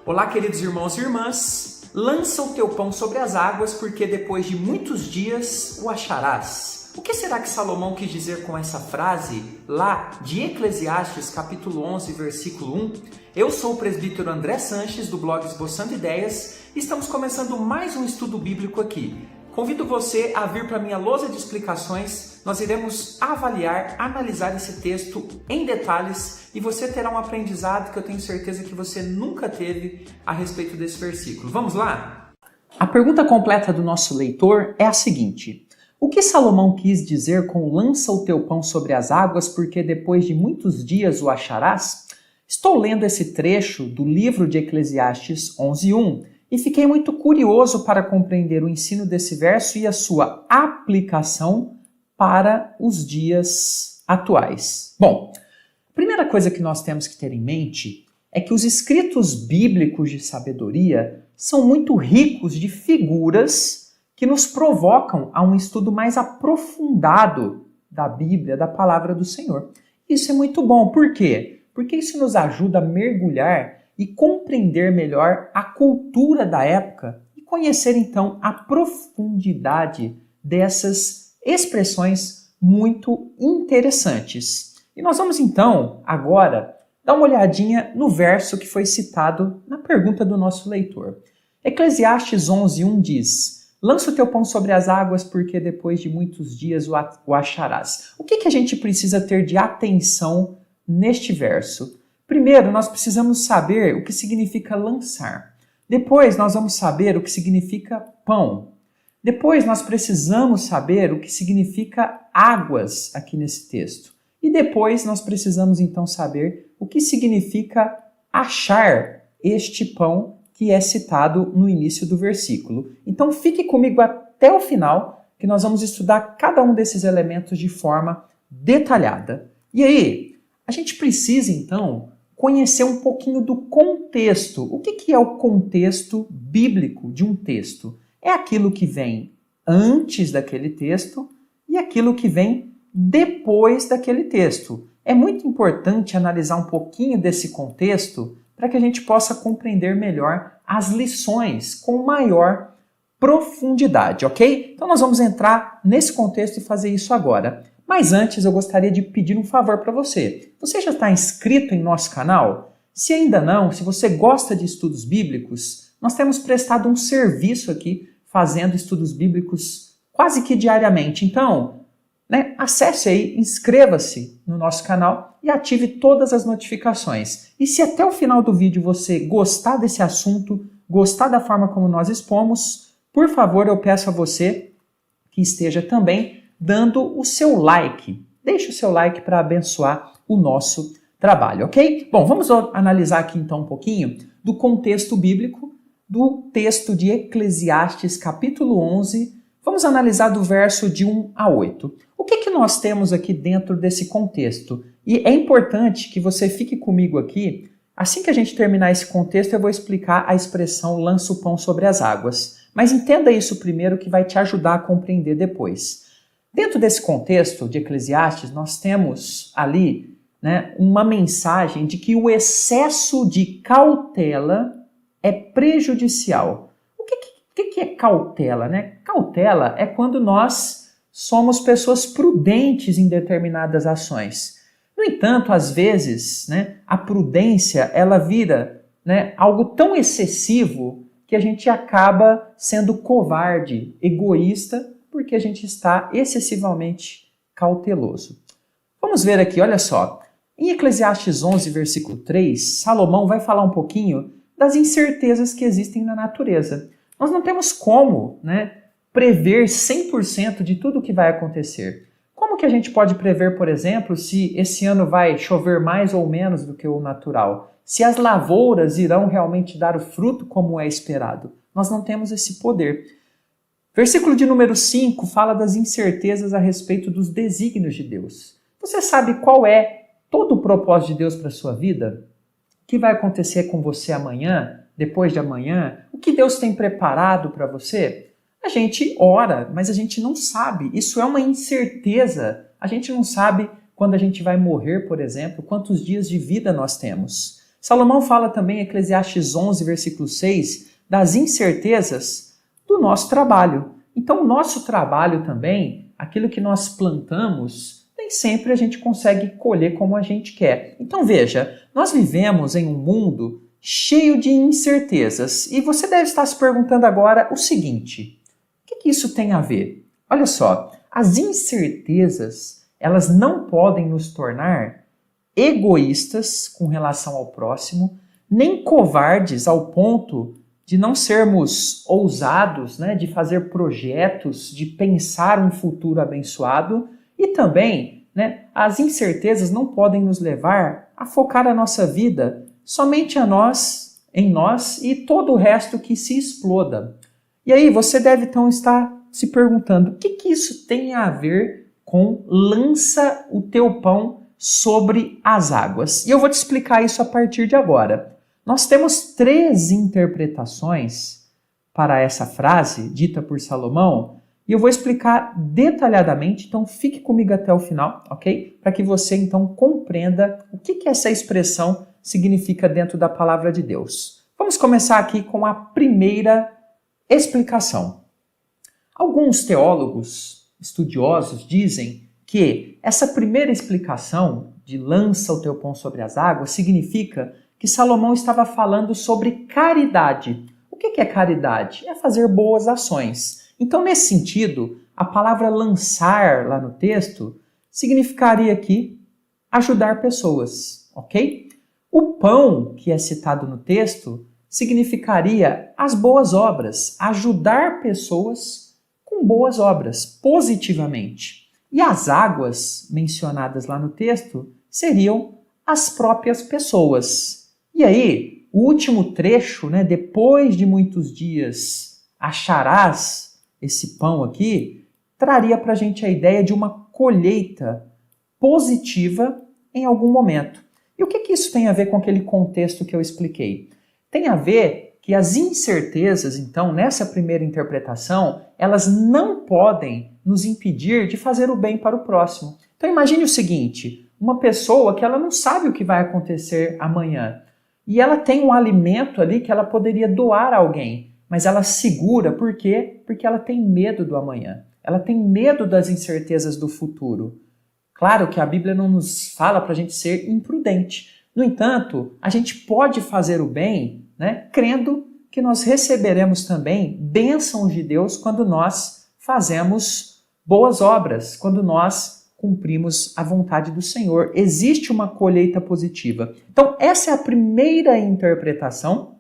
Olá, queridos irmãos e irmãs, lança o teu pão sobre as águas, porque depois de muitos dias o acharás. O que será que Salomão quis dizer com essa frase lá de Eclesiastes, capítulo 11, versículo 1? Eu sou o presbítero André Sanches, do blog Esboçando Ideias, e estamos começando mais um estudo bíblico aqui. Convido você a vir para a minha lousa de explicações. Nós iremos avaliar, analisar esse texto em detalhes e você terá um aprendizado que eu tenho certeza que você nunca teve a respeito desse versículo. Vamos lá? A pergunta completa do nosso leitor é a seguinte: o que Salomão quis dizer com lança o teu pão sobre as águas, porque depois de muitos dias o acharás? Estou lendo esse trecho do livro de Eclesiastes 11:1. E fiquei muito curioso para compreender o ensino desse verso e a sua aplicação para os dias atuais. Bom, a primeira coisa que nós temos que ter em mente é que os escritos bíblicos de sabedoria são muito ricos de figuras que nos provocam a um estudo mais aprofundado da Bíblia, da palavra do Senhor. Isso é muito bom. Por quê? Porque isso nos ajuda a mergulhar e compreender melhor a cultura da época e conhecer então a profundidade dessas expressões muito interessantes. E nós vamos então agora dar uma olhadinha no verso que foi citado na pergunta do nosso leitor. Eclesiastes 11:1 diz: lança o teu pão sobre as águas, porque depois de muitos dias o acharás. O que a gente precisa ter de atenção neste verso? Primeiro, nós precisamos saber o que significa lançar. Depois, nós vamos saber o que significa pão. Depois, nós precisamos saber o que significa águas aqui nesse texto. E depois, nós precisamos então saber o que significa achar este pão que é citado no início do versículo. Então, fique comigo até o final, que nós vamos estudar cada um desses elementos de forma detalhada. E aí, a gente precisa então conhecer um pouquinho do contexto. O que é o contexto bíblico de um texto? É aquilo que vem antes daquele texto e aquilo que vem depois daquele texto. É muito importante analisar um pouquinho desse contexto para que a gente possa compreender melhor as lições com maior profundidade, ok? Então nós vamos entrar nesse contexto e fazer isso agora. Mas antes eu gostaria de pedir um favor para você. Você já está inscrito em nosso canal? Se ainda não, se você gosta de estudos bíblicos, nós temos prestado um serviço aqui fazendo estudos bíblicos quase que diariamente. Então, acesse aí, inscreva-se no nosso canal e ative todas as notificações. E se até o final do vídeo você gostar desse assunto, gostar da forma como nós expomos, por favor, eu peço a você que esteja também dando o seu like. Deixe o seu like para abençoar o nosso trabalho, ok? Bom, vamos analisar aqui então um pouquinho do contexto bíblico do texto de Eclesiastes, capítulo 11. Vamos analisar do verso de 1 a 8. O que nós temos aqui dentro desse contexto? E é importante que você fique comigo aqui. Assim que a gente terminar esse contexto, eu vou explicar a expressão lança o pão sobre as águas. Mas entenda isso primeiro, que vai te ajudar a compreender depois. Dentro desse contexto de Eclesiastes, nós temos ali uma mensagem de que o excesso de cautela é prejudicial. O que é cautela? Cautela é quando nós somos pessoas prudentes em determinadas ações. No entanto, às vezes, a prudência ela vira algo tão excessivo que a gente acaba sendo covarde, egoísta, porque a gente está excessivamente cauteloso. Vamos ver aqui, olha só. Em Eclesiastes 11, versículo 3, Salomão vai falar um pouquinho das incertezas que existem na natureza. Nós não temos como prever 100% de tudo o que vai acontecer. Como que a gente pode prever, por exemplo, se esse ano vai chover mais ou menos do que o natural? Se as lavouras irão realmente dar o fruto como é esperado? Nós não temos esse poder. Versículo de número 5 fala das incertezas a respeito dos desígnios de Deus. Você sabe qual é todo o propósito de Deus para a sua vida? O que vai acontecer com você amanhã, depois de amanhã? O que Deus tem preparado para você? A gente ora, mas a gente não sabe. Isso é uma incerteza. A gente não sabe quando a gente vai morrer, por exemplo, quantos dias de vida nós temos. Salomão fala também em Eclesiastes 11, versículo 6, das incertezas do nosso trabalho. Então, o nosso trabalho também, aquilo que nós plantamos, nem sempre a gente consegue colher como a gente quer. Então, veja, nós vivemos em um mundo cheio de incertezas. E você deve estar se perguntando agora o seguinte: o que isso tem a ver? Olha só, as incertezas, elas não podem nos tornar egoístas com relação ao próximo, nem covardes ao ponto de não sermos ousados, de fazer projetos, de pensar um futuro abençoado. E também, as incertezas não podem nos levar a focar a nossa vida somente em nós e todo o resto que se exploda. E aí você deve então estar se perguntando, o que isso tem a ver com lança o teu pão sobre as águas? E eu vou te explicar isso a partir de agora. Nós temos 3 interpretações para essa frase dita por Salomão e eu vou explicar detalhadamente, então fique comigo até o final, ok? Para que você então compreenda o que essa expressão significa dentro da palavra de Deus. Vamos começar aqui com a primeira explicação. Alguns teólogos estudiosos dizem que essa primeira explicação de lança o teu pão sobre as águas significa que Salomão estava falando sobre caridade. O que é caridade? É fazer boas ações. Então, nesse sentido, a palavra lançar lá no texto significaria aqui ajudar pessoas, ok? O pão que é citado no texto significaria as boas obras, ajudar pessoas com boas obras, positivamente. E as águas mencionadas lá no texto seriam as próprias pessoas. E aí, o último trecho, depois de muitos dias acharás esse pão aqui, traria para a gente a ideia de uma colheita positiva em algum momento. E o que isso tem a ver com aquele contexto que eu expliquei? Tem a ver que as incertezas, então, nessa primeira interpretação, elas não podem nos impedir de fazer o bem para o próximo. Então imagine o seguinte, uma pessoa que ela não sabe o que vai acontecer amanhã, e ela tem um alimento ali que ela poderia doar a alguém, mas ela segura, por quê? Porque ela tem medo do amanhã, ela tem medo das incertezas do futuro. Claro que a Bíblia não nos fala para a gente ser imprudente. No entanto, a gente pode fazer o bem, crendo que nós receberemos também bênçãos de Deus quando nós fazemos boas obras, quando nós cumprimos a vontade do Senhor. Existe uma colheita positiva. Então, essa é a primeira interpretação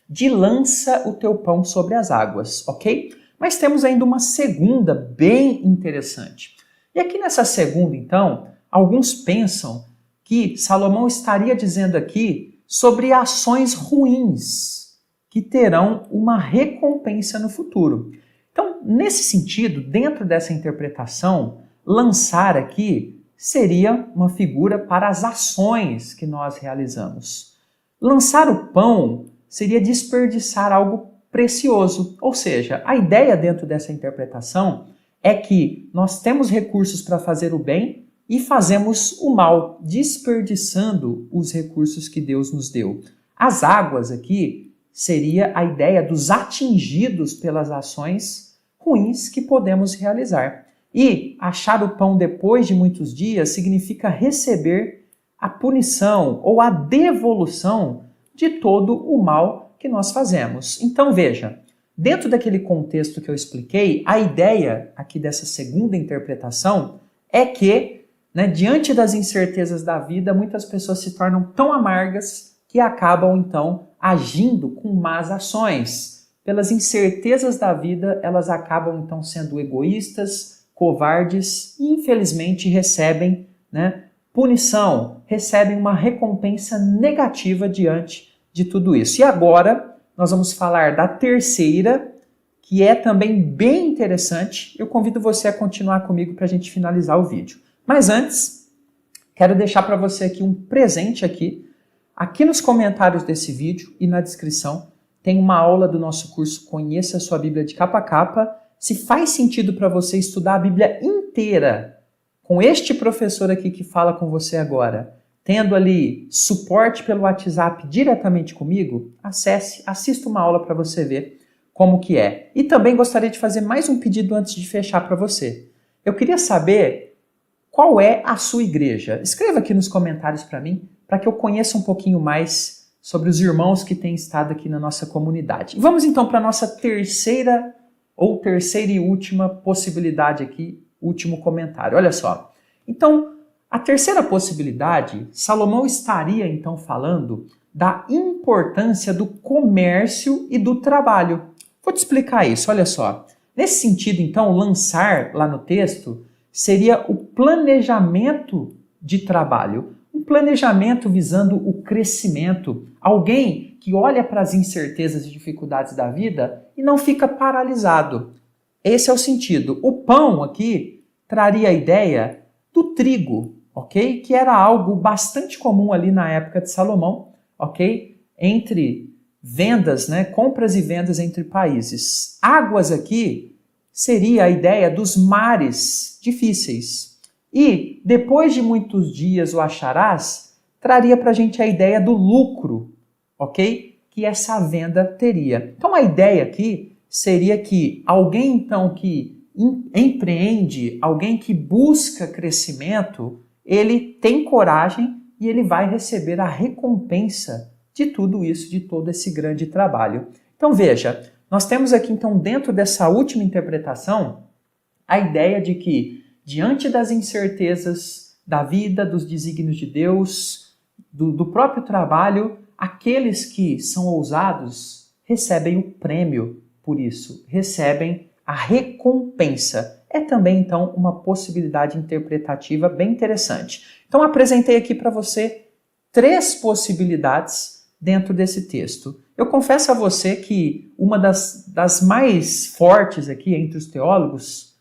de lança o teu pão sobre as águas, ok? Mas temos ainda uma segunda bem interessante. E aqui nessa segunda, então, alguns pensam que Salomão estaria dizendo aqui sobre ações ruins que terão uma recompensa no futuro. Então, nesse sentido, dentro dessa interpretação, lançar aqui seria uma figura para as ações que nós realizamos. Lançar o pão seria desperdiçar algo precioso, ou seja, a ideia dentro dessa interpretação é que nós temos recursos para fazer o bem e fazemos o mal, desperdiçando os recursos que Deus nos deu. As águas aqui seria a ideia dos atingidos pelas ações ruins que podemos realizar. E achar o pão depois de muitos dias significa receber a punição ou a devolução de todo o mal que nós fazemos. Então veja, dentro daquele contexto que eu expliquei, a ideia aqui dessa segunda interpretação é que, diante das incertezas da vida, muitas pessoas se tornam tão amargas que acabam então agindo com más ações. Pelas incertezas da vida, elas acabam então sendo egoístas, covardes e infelizmente recebem punição, recebem uma recompensa negativa diante de tudo isso. E agora nós vamos falar da terceira, que é também bem interessante. Eu convido você a continuar comigo para a gente finalizar o vídeo. Mas antes, quero deixar para você aqui um presente aqui nos comentários desse vídeo e na descrição tem uma aula do nosso curso Conheça a Sua Bíblia de Capa a Capa. Se faz sentido para você estudar a Bíblia inteira com este professor aqui que fala com você agora, tendo ali suporte pelo WhatsApp diretamente comigo, acesse, assista uma aula para você ver como que é. E também gostaria de fazer mais um pedido antes de fechar para você. Eu queria saber qual é a sua igreja. Escreva aqui nos comentários para mim, para que eu conheça um pouquinho mais sobre os irmãos que têm estado aqui na nossa comunidade. Vamos então para a nossa terceira e última possibilidade aqui, último comentário. Olha só. Então, a terceira possibilidade, Salomão estaria então falando da importância do comércio e do trabalho. Vou te explicar isso, olha só. Nesse sentido, então, lançar lá no texto seria o planejamento de trabalho. Um planejamento visando o crescimento. Alguém que olha para as incertezas e dificuldades da vida e não fica paralisado. Esse é o sentido. O pão aqui traria a ideia do trigo, ok? Que era algo bastante comum ali na época de Salomão, ok? Entre vendas, né? Compras e vendas entre países. Águas aqui seria a ideia dos mares difíceis. E depois de muitos dias o acharás, traria para a gente a ideia do lucro, ok? Que essa venda teria. Então a ideia aqui seria que alguém então que empreende, alguém que busca crescimento, ele tem coragem e ele vai receber a recompensa de tudo isso, de todo esse grande trabalho. Então veja, nós temos aqui então dentro dessa última interpretação a ideia de que diante das incertezas da vida, dos desígnios de Deus, do próprio trabalho, aqueles que são ousados recebem o prêmio por isso, recebem a recompensa. É também, então, uma possibilidade interpretativa bem interessante. Então, apresentei aqui para você 3 possibilidades dentro desse texto. Eu confesso a você que uma das mais fortes aqui entre os teólogos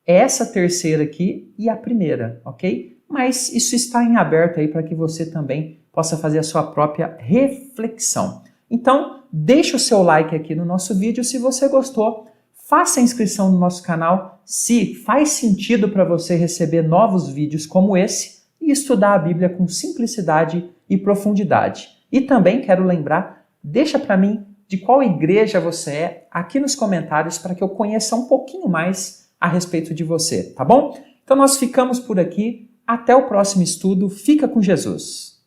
é essa terceira aqui e a primeira, ok? Mas isso está em aberto aí para que você também possa fazer a sua própria reflexão. Então, deixa o seu like aqui no nosso vídeo se você gostou. Faça a inscrição no nosso canal se faz sentido para você receber novos vídeos como esse e estudar a Bíblia com simplicidade e profundidade. E também quero lembrar, deixa para mim de qual igreja você é aqui nos comentários para que eu conheça um pouquinho mais a respeito de você, tá bom? Então nós ficamos por aqui. Até o próximo estudo. Fica com Jesus.